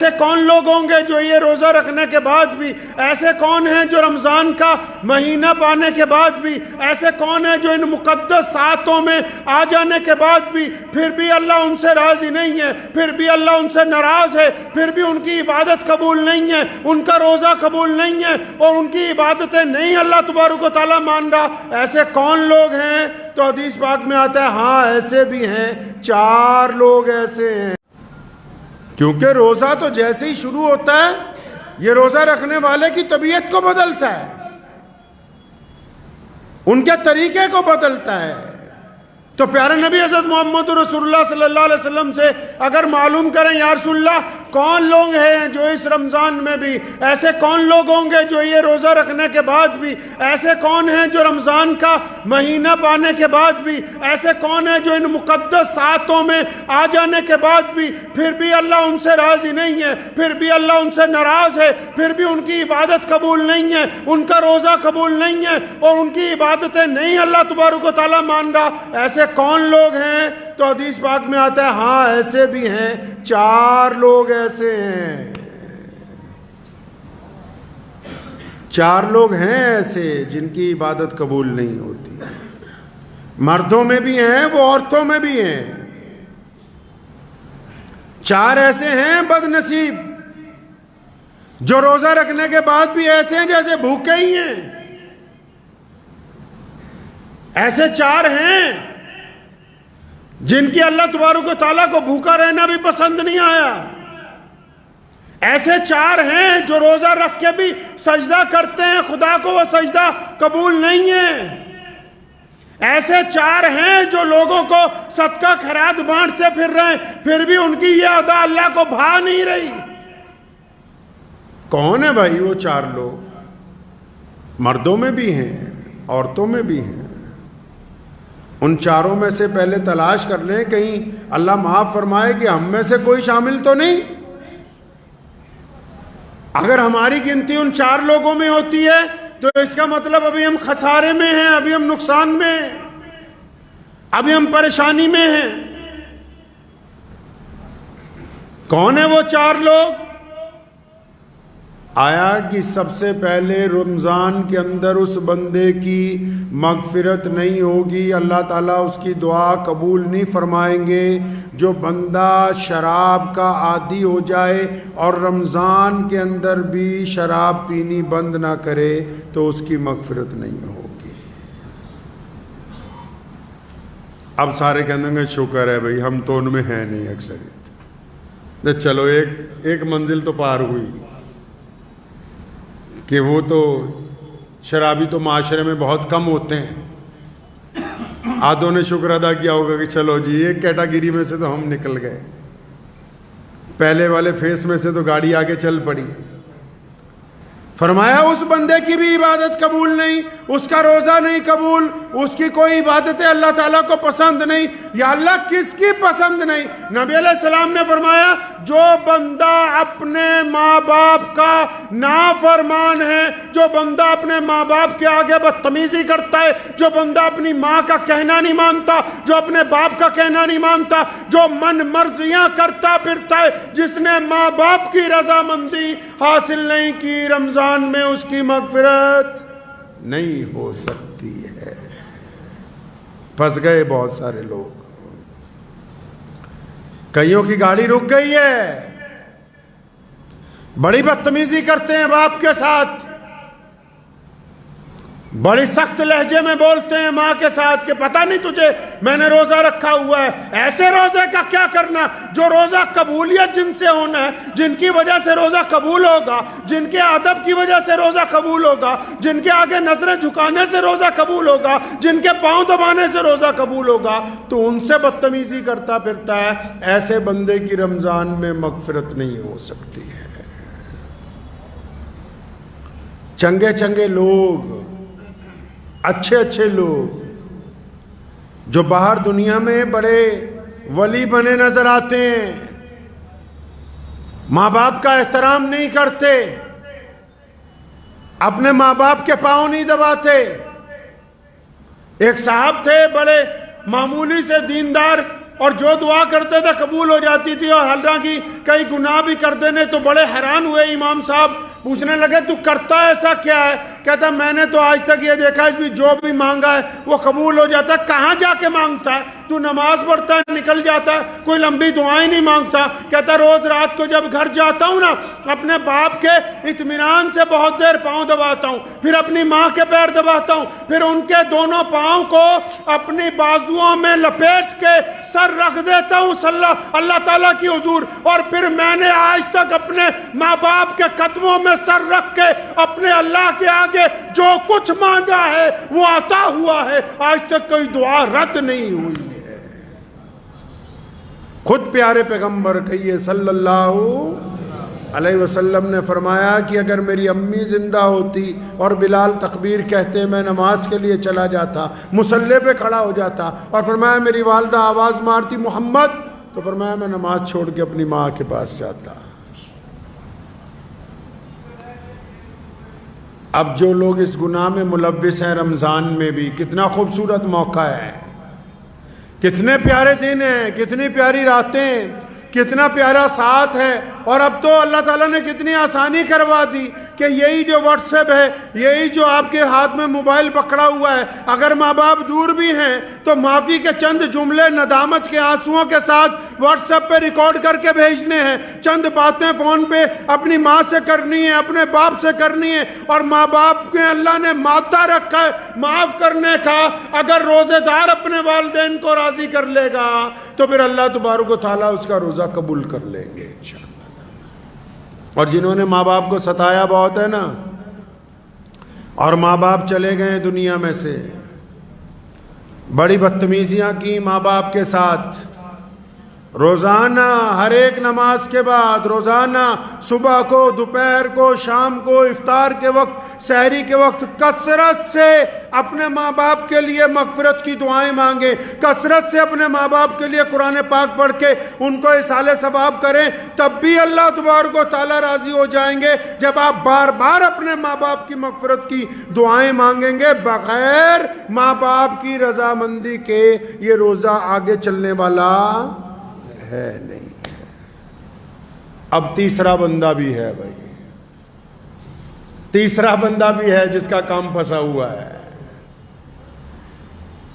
ایسے کون لوگ ہوں گے جو یہ روزہ رکھنے کے بعد بھی، ایسے کون ہیں جو رمضان کا مہینہ پانے کے بعد بھی، ایسے کون ہیں جو ان مقدس ساعتوں میں آ جانے کے بعد بھی پھر بھی اللہ ان سے راضی نہیں ہے، پھر بھی اللہ ان سے ناراض ہے، پھر بھی ان کی عبادت قبول نہیں ہے، ان کا روزہ قبول نہیں ہے اور ان کی عبادتیں نہیں اللہ تبارک و تعالیٰ مان رہا۔ ایسے کون لوگ ہیں؟ تو حدیث پاک میں آتا ہے ہاں ایسے بھی ہیں، 4 لوگ ایسے ہیں۔ کیونکہ روزہ تو جیسے ہی شروع ہوتا ہے یہ روزہ رکھنے والے کی طبیعت کو بدلتا ہے، ان کے طریقے کو بدلتا ہے۔ تو پیارے نبی حضرت محمد رسول اللہ صلی اللہ علیہ وسلم سے اگر معلوم کریں یا رسول اللہ کون لوگ ہیں جو اس رمضان میں بھی، ایسے کون لوگ ہوں گے جو یہ روزہ رکھنے کے بعد بھی، ایسے کون ہیں جو رمضان کا مہینہ پانے کے بعد بھی، ایسے کون ہیں جو ان مقدس ساعتوں میں آ جانے کے بعد بھی پھر بھی اللہ ان سے راضی نہیں ہے، پھر بھی اللہ ان سے ناراض ہے، پھر بھی ان کی عبادت قبول نہیں ہے، ان کا روزہ قبول نہیں ہے اور ان کی عبادتیں نہیں اللہ تبارک و تعالیٰ مان رہا۔ ایسے کون لوگ ہیں؟ تو حدیث پاک میں آتا ہے ہاں ایسے بھی ہیں، 4 لوگ ایسے ہیں۔ 4 لوگ ہیں ایسے جن کی عبادت قبول نہیں ہوتی، مردوں میں بھی ہیں وہ عورتوں میں بھی ہیں۔ 4 ایسے ہیں بد نصیب جو روزہ رکھنے کے بعد بھی ایسے ہیں جیسے بھوکے ہی ہیں۔ ایسے 4 ہیں جن کی اللہ تبارک و تعالیٰ کو بھوکا رہنا بھی پسند نہیں آیا۔ ایسے 4 ہیں جو روزہ رکھ کے بھی سجدہ کرتے ہیں، خدا کو وہ سجدہ قبول نہیں ہے۔ ایسے 4 ہیں جو لوگوں کو صدقہ خیرات بانٹتے پھر رہے ہیں، پھر بھی ان کی یہ ادا اللہ کو بھا نہیں رہی۔ کون ہے بھائی وہ 4 لوگ؟ مردوں میں بھی ہیں عورتوں میں بھی ہیں۔ ان 4 میں سے پہلے تلاش کر لیں کہیں اللہ معاف فرمائے کہ ہم میں سے کوئی شامل تو نہیں۔ اگر ہماری گنتی ان 4 لوگوں میں ہوتی ہے تو اس کا مطلب ابھی ہم خسارے میں ہیں، ابھی ہم نقصان میں ہیں، ابھی ہم پریشانی میں ہیں۔ کون ہے وہ 4 لوگ؟ آیا کہ سب سے پہلے رمضان کے اندر اس بندے کی مغفرت نہیں ہوگی، اللہ تعالیٰ اس کی دعا قبول نہیں فرمائیں گے۔ جو بندہ شراب کا عادی ہو جائے اور رمضان کے اندر بھی شراب پینی بند نہ کرے تو اس کی مغفرت نہیں ہوگی۔ اب سارے کہنے گے شکر ہے بھائی ہم تو ان میں ہیں نہیں اکثریت، چلو ایک منزل تو پار ہوئی کہ وہ تو شرابی تو معاشرے میں بہت کم ہوتے ہیں۔ آدھوں نے شکر ادا کیا ہوگا کہ چلو جی ایک کیٹاگری میں سے تو ہم نکل گئے، پہلے والے فیس میں سے تو گاڑی آگے چل پڑی۔ فرمایا اس بندے کی بھی عبادت قبول نہیں، اس کا روزہ نہیں قبول، اس کی کوئی عبادتیں اللہ تعالیٰ کو پسند نہیں۔ یا اللہ کس کی پسند نہیں؟ نبی علیہ السلام نے فرمایا جو بندہ اپنے ماں باپ کا نافرمان ہے، جو بندہ اپنے ماں باپ کے آگے بدتمیزی کرتا ہے، جو بندہ اپنی ماں کا کہنا نہیں مانتا، جو اپنے باپ کا کہنا نہیں مانتا، جو من مرضیاں کرتا پھرتا ہے، جس نے ماں باپ کی رضامندی حاصل نہیں کی، رمضان میں اس کی مغفرت نہیں ہو سکتی ہے۔ پھنس گئے بہت سارے لوگ، کئیوں کی گاڑی رک گئی ہے، بڑی بدتمیزی کرتے ہیں باپ کے ساتھ، بڑی سخت لہجے میں بولتے ہیں ماں کے ساتھ کہ پتہ نہیں تجھے میں نے روزہ رکھا ہوا ہے۔ ایسے روزے کا کیا کرنا جو روزہ قبولیت جن سے ہونا ہے، جن کی وجہ سے روزہ قبول ہوگا، جن کے ادب کی وجہ سے روزہ قبول ہوگا، جن کے آگے نظریں جھکانے سے روزہ قبول ہوگا، جن کے پاؤں دبانے سے روزہ قبول ہوگا، تو ان سے بدتمیزی کرتا پھرتا ہے۔ ایسے بندے کی رمضان میں مغفرت نہیں ہو سکتی ہے۔ چنگے چنگے لوگ، اچھے اچھے لوگ جو باہر دنیا میں بڑے ولی بنے نظر آتے ہیں، ماں باپ کا احترام نہیں کرتے، اپنے ماں باپ کے پاؤں نہیں دباتے۔ ایک صاحب تھے بڑے معمولی سے دیندار اور جو دعا کرتے تھے قبول ہو جاتی تھی، اور حالانکہ کئی گناہ بھی کرتے نے۔ تو بڑے حیران ہوئے امام صاحب، پوچھنے لگے تو کرتا ایسا کیا ہے؟ کہتا میں نے تو آج تک یہ دیکھا ہے جو بھی مانگا ہے وہ قبول ہو جاتا ہے۔ کہاں جا کے مانگتا ہے؟ تو نماز پڑھتا ہے نکل جاتا ہے، کوئی لمبی دعائیں نہیں مانگتا۔ کہتا روز رات کو جب گھر جاتا ہوں نا، اپنے باپ کے اطمینان سے بہت دیر پاؤں دباتا ہوں، پھر اپنی ماں کے پیر دباتا ہوں، پھر ان کے دونوں پاؤں کو اپنی بازوؤں میں لپیٹ کے سر رکھ دیتا ہوں اللہ تعالیٰ کی حضور، اور پھر میں نے آج تک اپنے ماں باپ کے قدموں میں سر رکھ کے اپنے اللہ کے آگے جو کچھ مانگا ہے وہ عطا ہوا ہے، آج تک کوئی دعا رد نہیں ہوئی ہے۔ خود پیارے پیغمبر کہیے صلی اللہ علیہ وسلم نے فرمایا کہ اگر میری امی زندہ ہوتی اور بلال تکبیر کہتے میں نماز کے لیے چلا جاتا، مصلی پہ کھڑا ہو جاتا، اور فرمایا میری والدہ آواز مارتی محمد، تو فرمایا میں نماز چھوڑ کے اپنی ماں کے پاس جاتا۔ اب جو لوگ اس گناہ میں ملوث ہیں، رمضان میں بھی کتنا خوبصورت موقع ہے، کتنے پیارے دن ہیں، کتنی پیاری راتیں، کتنا پیارا ساتھ ہے۔ اور اب تو اللہ تعالیٰ نے کتنی آسانی کروا دی کہ یہی جو واٹس ایپ ہے، یہی جو آپ کے ہاتھ میں موبائل پکڑا ہوا ہے، اگر ماں باپ دور بھی ہیں تو معافی کے چند جملے ندامت کے آنسوؤں کے ساتھ واٹس ایپ پہ ریکارڈ کر کے بھیجنے ہیں، چند باتیں فون پہ اپنی ماں سے کرنی ہے، اپنے باپ سے کرنی ہے۔ اور ماں باپ کے اللہ نے مادہ رکھا ہے معاف کرنے کا، اگر روزے دار اپنے والدین کو راضی کر لے گا تو پھر اللہ تبارک و تعالیٰ اس کا روزہ قبول کر لیں گے انشاءاللہ۔ اور جنہوں نے ماں باپ کو ستایا بہت ہے نا، اور ماں باپ چلے گئے دنیا میں سے، بڑی بدتمیزیاں کی ماں باپ کے ساتھ، روزانہ ہر ایک نماز کے بعد، روزانہ صبح کو، دوپہر کو، شام کو، افطار کے وقت، سحری کے وقت کثرت سے اپنے ماں باپ کے لیے مغفرت کی دعائیں مانگیں، کثرت سے اپنے ماں باپ کے لیے قرآن پاک پڑھ کے ان کو اصال ثواب کریں، تب بھی اللہ تبارک و تعالیٰ راضی ہو جائیں گے جب آپ بار بار اپنے ماں باپ کی مغفرت کی دعائیں مانگیں گے۔ بغیر ماں باپ کی رضامندی کے یہ روزہ آگے چلنے والا ہے نہیں ہے۔ اب تیسرا بندہ بھی ہے بھائی، تیسرا بندہ بھی ہے جس کا کام پھنسا ہوا ہے۔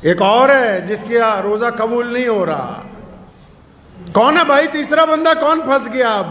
ایک اور ہے جس کا روزہ قبول نہیں ہو رہا۔ کون ہے بھائی تیسرا بندہ؟ کون پھنس گیا؟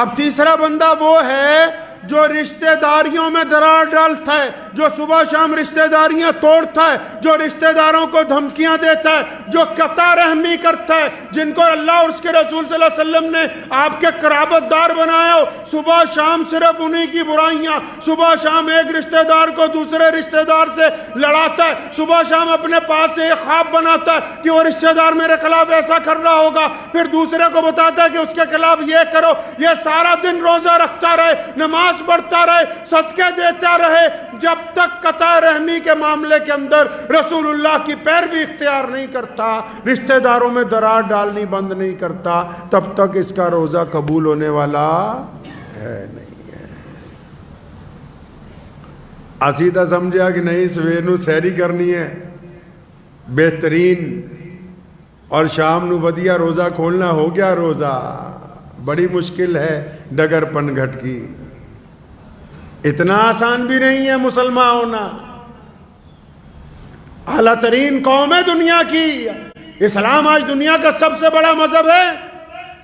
اب تیسرا بندہ وہ ہے جو رشتہ داریوں میں دراڑ ڈالتا ہے، جو صبح شام رشتہ داریاں توڑتا ہے، جو رشتہ داروں کو دھمکیاں دیتا ہے، جو قطع رحمی کرتا ہے، جن کو اللہ اور اس کے رسول صلی اللہ علیہ وسلم نے آپ کے قرابت دار بنایا ہو، صبح شام صرف انہی کی برائیاں، صبح شام ایک رشتہ دار کو دوسرے رشتہ دار سے لڑاتا ہے، صبح شام اپنے پاس سے ایک خواب بناتا ہے کہ وہ رشتہ دار میرے خلاف ایسا کر رہا ہوگا، پھر دوسرے کو بتاتا ہے کہ اس کے خلاف یہ کرو۔ یہ سارا دن روزہ رکھتا رہے، نماز پڑھتا رہے، صدقے دیتا رہے، جب تک قطع رحمی کے معاملے کے اندر رسول اللہ کی پیروی اختیار نہیں کرتا، رشتہ داروں میں دراڑ ڈالنی بند نہیں کرتا، تب تک اس کا روزہ قبول ہونے والا ہے نہیں ہے۔ اسی تو سمجھا کہ نہیں سویر نو سحری کرنی ہے بہترین، اور شام نو ودیا روزہ کھولنا، ہو گیا روزہ۔ بڑی مشکل ہے ڈگر پن گھٹ کی، اتنا آسان بھی نہیں ہے مسلمان ہونا۔ اعلیٰ ترین قوم ہے دنیا کی، اسلام آج دنیا کا سب سے بڑا مذہب ہے،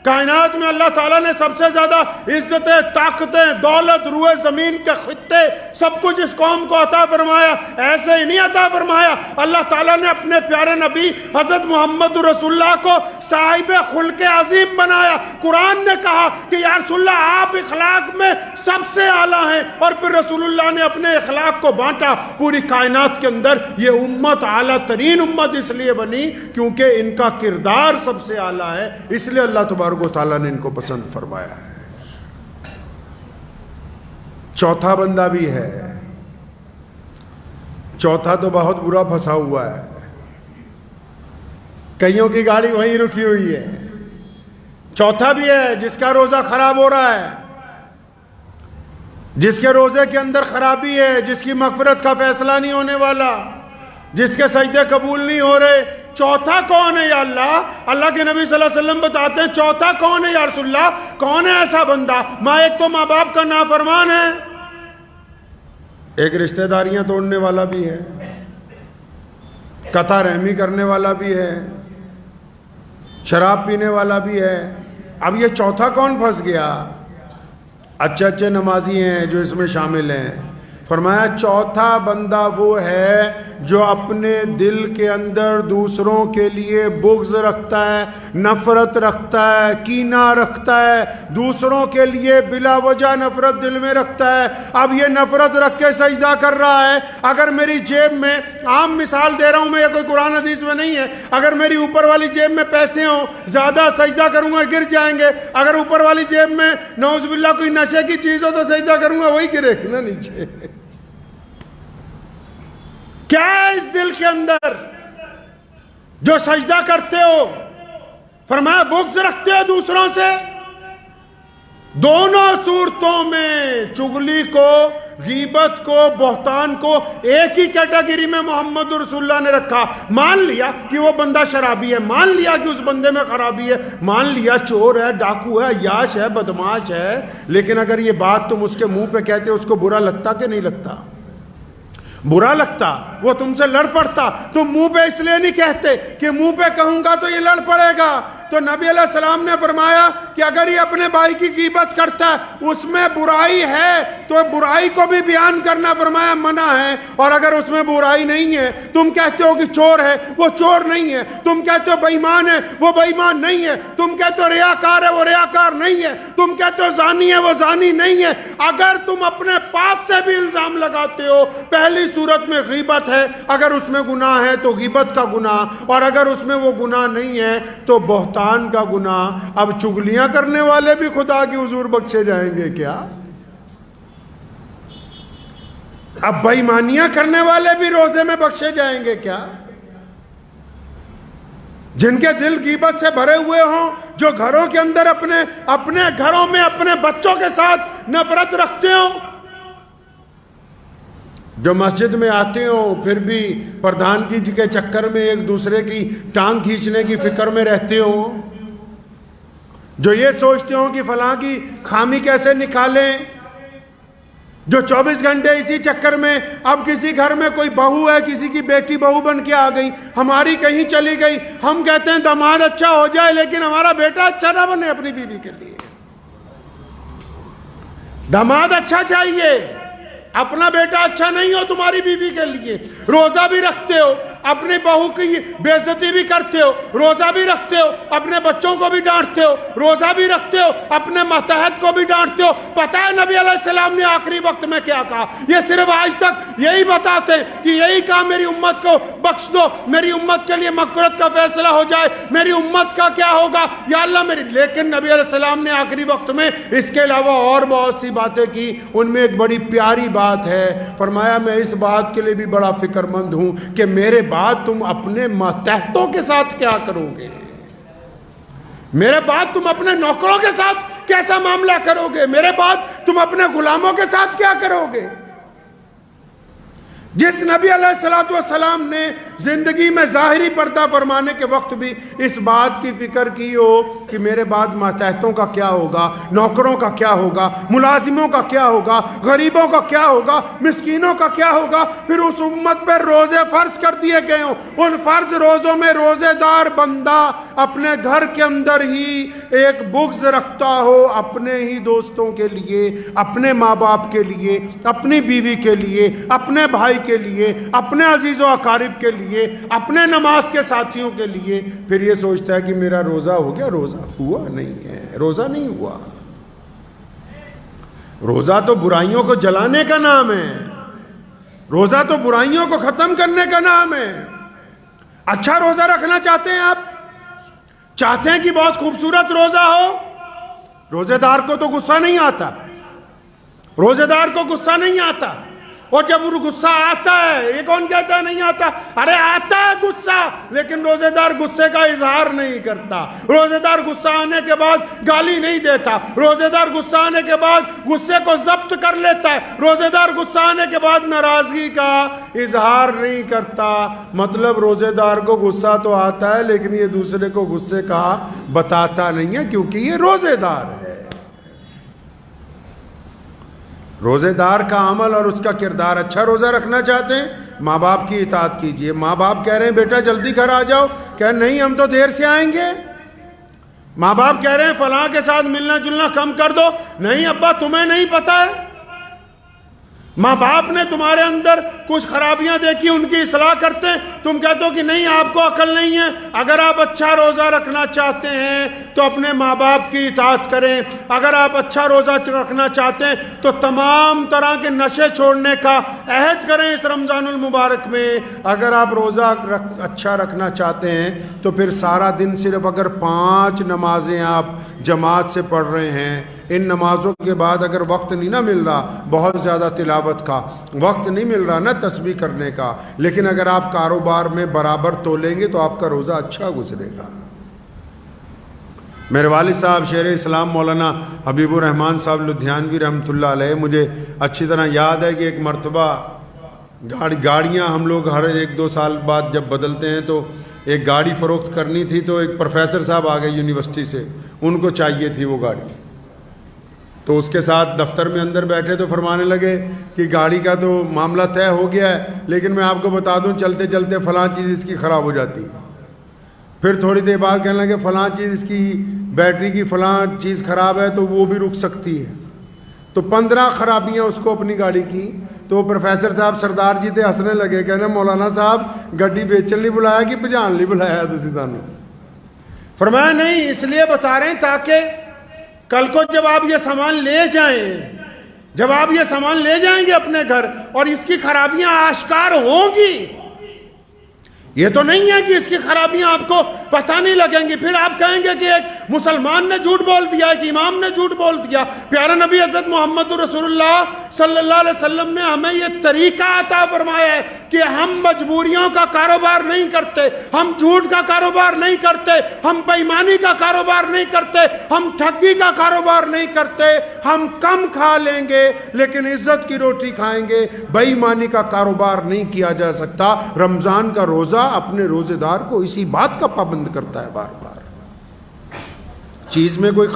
کائنات میں اللہ تعالیٰ نے سب سے زیادہ عزتیں، طاقتیں، دولت، روئے زمین کے خطے، سب کچھ اس قوم کو عطا فرمایا۔ ایسے ہی نہیں عطا فرمایا، اللہ تعالیٰ نے اپنے پیارے نبی حضرت محمد رسول اللہ کو صاحب خلق عظیم بنایا۔ قرآن نے کہا کہ یا رسول اللہ آپ اخلاق میں سب سے اعلیٰ ہیں، اور پھر رسول اللہ نے اپنے اخلاق کو بانٹا پوری کائنات کے اندر۔ یہ امت اعلیٰ ترین امت اس لیے بنی کیونکہ ان کا کردار سب سے اعلیٰ ہے، اس لیے اللہ تبارک و تعالیٰ نے ان کو پسند فرمایا ہے۔ چوتھا بندہ بھی ہے، چوتھا تو بہت برا پھنسا ہوا ہے، کئیوں کی گاڑی وہیں رکی ہوئی ہے۔ چوتھا بھی ہے جس کا روزہ خراب ہو رہا ہے، جس کے روزے کے اندر خرابی ہے، جس کی مغفرت کا فیصلہ نہیں ہونے والا، جس کے سجدے قبول نہیں ہو رہے، چوتھا کون ہے یا اللہ؟ اللہ کے نبی صلی اللہ علیہ وسلم بتاتے ہیں چوتھا کون ہے یا رسول اللہ؟ کون ہے ایسا بندہ؟ ایک تو ماں باپ کا نافرمان ہے، ایک رشتہ داریاں توڑنے والا بھی ہے، قطع رحمی کرنے والا بھی ہے، شراب پینے والا بھی ہے۔ اب یہ چوتھا کون پھنس گیا؟ اچھے نمازی ہیں جو اس میں شامل ہیں۔ فرمایا چوتھا بندہ وہ ہے جو اپنے دل کے اندر دوسروں کے لیے بغض رکھتا ہے، نفرت رکھتا ہے، کینہ رکھتا ہے، دوسروں کے لیے بلا وجہ نفرت دل میں رکھتا ہے۔ اب یہ نفرت رکھ کے سجدہ کر رہا ہے۔ اگر میری جیب میں، عام مثال دے رہا ہوں میں، یہ کوئی قرآن حدیث میں نہیں ہے، اگر میری اوپر والی جیب میں پیسے ہوں، زیادہ سجدہ کروں گا گر جائیں گے۔ اگر اوپر والی جیب میں نعوذ باللہ کوئی نشے کی چیز ہو تو سجدہ کروں گا وہی گرے نا نیچے۔ کیا ہے اس دل کے اندر جو سجدہ کرتے ہو؟ فرمایا بغض رکھتے ہو دوسروں سے۔ دونوں صورتوں میں، چغلی کو، غیبت کو، بہتان کو ایک ہی کیٹیگری میں محمد رسول اللہ نے رکھا۔ مان لیا کہ وہ بندہ شرابی ہے، مان لیا کہ اس بندے میں خرابی ہے، مان لیا چور ہے، ڈاکو ہے، عیاش ہے، بدماش ہے، لیکن اگر یہ بات تم اس کے منہ پہ کہتے اس کو برا لگتا کہ نہیں لگتا؟ برا لگتا، وہ تم سے لڑ پڑتا۔ تم منہ پہ اس لیے نہیں کہتے کہ منہ پہ کہوں گا تو یہ لڑ پڑے گا۔ تو نبی علیہ السلام نے فرمایا کہ اگر یہ اپنے بھائی کی غیبت کرتا ہے، اس میں برائی ہے تو برائی کو بھی بیان کرنا فرمایا منع ہے، اور اگر اس میں برائی نہیں ہے، تم کہتے ہو کہ چور ہے، وہ چور نہیں ہے، تم کہتے ہو بے ایمان ہے، وہ بے ایمان نہیں ہے، تم کہتے ہو ریاکار ہے، وہ ریاکار نہیں ہے، تم کہتے ہو زانی ہے، وہ زانی نہیں ہے، اگر تم اپنے پاس سے بھی الزام لگاتے ہو، پہلی صورت میں غیبت ہے، اگر اس میں گناہ ہے تو غیبت کا گناہ، اور اگر اس میں وہ گناہ نہیں ہے تو بہتان کا گناہ۔ اب چغلیاں کرنے والے بھی خدا کی حضور بخشے جائیں گے کیا؟ اب بے ایمانیاں کرنے والے بھی روزے میں بخشے جائیں گے کیا؟ جن کے دل غیبت سے بھرے ہوئے ہوں، جو گھروں کے اندر اپنے گھروں میں اپنے بچوں کے ساتھ نفرت رکھتے ہوں، جو مسجد میں آتے ہوں پھر بھی پردھان کی جی کے چکر میں ایک دوسرے کی ٹانگ کھینچنے کی فکر میں رہتے ہوں، جو یہ سوچتے ہوں کہ فلاں کی خامی کیسے نکالیں، جو 24 گھنٹے اسی چکر میں، اب کسی گھر میں کوئی بہو ہے، کسی کی بیٹی بہو بن کے آ گئی، ہماری کہیں چلی گئی، ہم کہتے ہیں داماد اچھا ہو جائے لیکن ہمارا بیٹا اچھا نہ بنے اپنی بیوی کے لیے۔ داماد اچھا چاہیے، اپنا بیٹا اچھا نہیں ہو تمہاری بیوی کے لیے۔ روزہ بھی رکھتے ہو، اپنی بہو کی بے عزتی بھی کرتے ہو، روزہ بھی رکھتے ہو، اپنے بچوں کو بھی ڈانٹتے ہو، روزہ بھی رکھتے ہو، اپنے ماتحت کو بھی ڈانٹتے ہو۔ پتہ ہے نبی علیہ السلام نے آخری وقت میں کیا کہا؟ یہ صرف آج تک یہی بتاتے کہ یہی کہا میری امت کو بخش دو، میری امت کے لیے مغفرت کا فیصلہ ہو جائے، میری امت کا کیا ہوگا یا اللہ میری۔ لیکن نبی علیہ السلام نے آخری وقت میں اس کے علاوہ اور بہت سی باتیں کی، ان میں ایک بڑی پیاری بات ہے۔ فرمایا میں اس بات کے لیے بھی بڑا فکر مند ہوں کہ میرے بعد تم اپنے ماتحتوں کے ساتھ کیا کرو گے، میرے بعد تم اپنے نوکروں کے ساتھ کیسا معاملہ کرو گے، میرے بعد تم اپنے غلاموں کے ساتھ کیا کرو گے۔ جس نبی علیہ السلام نے زندگی میں ظاہری پردہ فرمانے کے وقت بھی اس بات کی فکر کی ہو کہ میرے بعد ماتحتوں کا کیا ہوگا، نوکروں کا کیا ہوگا، ملازموں کا کیا ہوگا، غریبوں کا کیا ہوگا، مسکینوں کا کیا ہوگا، پھر اس امت پر روزے فرض کر دیے گئے ہوں، ان فرض روزوں میں روزے دار بندہ اپنے گھر کے اندر ہی ایک بغض رکھتا ہو اپنے ہی دوستوں کے لیے، اپنے ماں باپ کے لیے، اپنی بیوی کے لیے، اپنے بھائی کے لیے، اپنے عزیز و اقارب کے لیے، اپنے نماز کے ساتھیوں کے لیے، پھر یہ سوچتا ہے کہ میرا روزہ ہو گیا۔ روزہ ہوا نہیں ہے، روزہ نہیں ہوا۔ روزہ تو برائیوں کو جلانے کا نام ہے، روزہ تو برائیوں کو ختم کرنے کا نام ہے۔ اچھا روزہ رکھنا چاہتے ہیں آپ، چاہتے ہیں کہ بہت خوبصورت روزہ ہو، روزے دار کو تو غصہ نہیں آتا، روزے دار کو غصہ نہیں آتا، اور جب وہ غصہ آتا ہے، یہ کون کہتا ہے نہیں آتا؟ ارے آتا ہے غصہ، لیکن روزے دار غصے کا اظہار نہیں کرتا۔ روزے دار غصہ آنے کے بعد گالی نہیں دیتا، روزے دار غصہ آنے کے بعد غصے کو ضبط کر لیتا ہے، روزے دار غصہ آنے کے بعد ناراضگی کا اظہار نہیں کرتا۔ مطلب روزے دار کو غصہ تو آتا ہے لیکن یہ دوسرے کو غصے کا بتاتا نہیں ہے، کیونکہ یہ روزے دار ہے۔ روزے دار کا عمل اور اس کا کردار اچھا، روزہ رکھنا چاہتے ہیں ماں باپ کی اطاعت کیجئے۔ ماں باپ کہہ رہے ہیں بیٹا جلدی گھر آ جاؤ، کہ نہیں ہم تو دیر سے آئیں گے۔ ماں باپ کہہ رہے ہیں فلاں کے ساتھ ملنا جلنا کم کر دو، نہیں ابا تمہیں نہیں پتہ ہے۔ ماں باپ نے تمہارے اندر کچھ خرابیاں دیکھی، ان کی اصلاح کرتے ہیں، تم کہتے ہو کہ نہیں آپ کو عقل نہیں ہے۔ اگر آپ اچھا روزہ رکھنا چاہتے ہیں تو اپنے ماں باپ کی اطاعت کریں۔ اگر آپ اچھا روزہ رکھنا چاہتے ہیں تو تمام طرح کے نشے چھوڑنے کا عہد کریں اس رمضان المبارک میں۔ اگر آپ روزہ اچھا رکھنا چاہتے ہیں تو پھر سارا دن صرف اگر 5 نمازیں آپ جماعت سے پڑھ رہے ہیں، ان نمازوں کے بعد اگر وقت نہیں نہ مل رہا بہت زیادہ تلاوت کا، وقت نہیں مل رہا نہ تسبیح کرنے کا، لیکن اگر آپ کاروبار میں برابر تولیں گے تو آپ کا روزہ اچھا گزرے گا۔ میرے والد صاحب شیخ اسلام مولانا حبیب الرحمن صاحب لدھیانوی رحمۃ اللہ علیہ، مجھے اچھی طرح یاد ہے کہ ایک مرتبہ گاڑیاں ہم لوگ ہر 1-2 سال بعد جب بدلتے ہیں تو ایک گاڑی فروخت کرنی تھی، تو ایک پروفیسر صاحب آ گئے یونیورسٹی سے، ان کو چاہیے تھی وہ گاڑی، تو اس کے ساتھ دفتر میں اندر بیٹھے تو فرمانے لگے کہ گاڑی کا تو معاملہ طے ہو گیا ہے، لیکن میں آپ کو بتا دوں چلتے چلتے فلاں چیز اس کی خراب ہو جاتی ہے۔ پھر تھوڑی دیر بعد کہنے لگے فلاں چیز اس کی بیٹری کی فلاں چیز خراب ہے تو وہ بھی رک سکتی ہے۔ تو 15 خرابیاں اس کو اپنی گاڑی کی۔ تو پروفیسر صاحب سردار جی تھے، ہنسنے لگے، کہنے مولانا صاحب گڈی بیچن نہیں بلایا کہ بجان نہیں بلایا تسی سانوں؟ فرمایا نہیں، اس لیے بتا رہے ہیں تاکہ کل کو جب آپ یہ سامان لے جائیں، جب آپ یہ سامان لے جائیں گے اپنے گھر اور اس کی خرابیاں آشکار ہوں گی، یہ تو نہیں ہے کہ اس کی خرابیاں آپ کو پتہ نہیں لگیں گی، پھر آپ کہیں گے کہ ایک مسلمان نے جھوٹ بول دیا، ایک امام نے جھوٹ بول دیا۔ پیارا نبی حضرت محمد رسول اللہ صلی اللہ علیہ وسلم نے ہمیں یہ طریقہ عطا فرمایا ہے کہ ہم مجبوریوں کا کاروبار نہیں کرتے، ہم جھوٹ کا کاروبار نہیں کرتے، ہم بے ایمانی کا کاروبار نہیں کرتے، ہم ٹھگی کا کاروبار نہیں کرتے۔ ہم کم کھا لیں گے لیکن عزت کی روٹی کھائیں گے۔ بے ایمانی کا کاروبار نہیں کیا جا سکتا۔ رمضان کا روزہ اپنے روزے دار کو اسی بات کا پابند کرتا ہے، بار بار چیز میں کوئی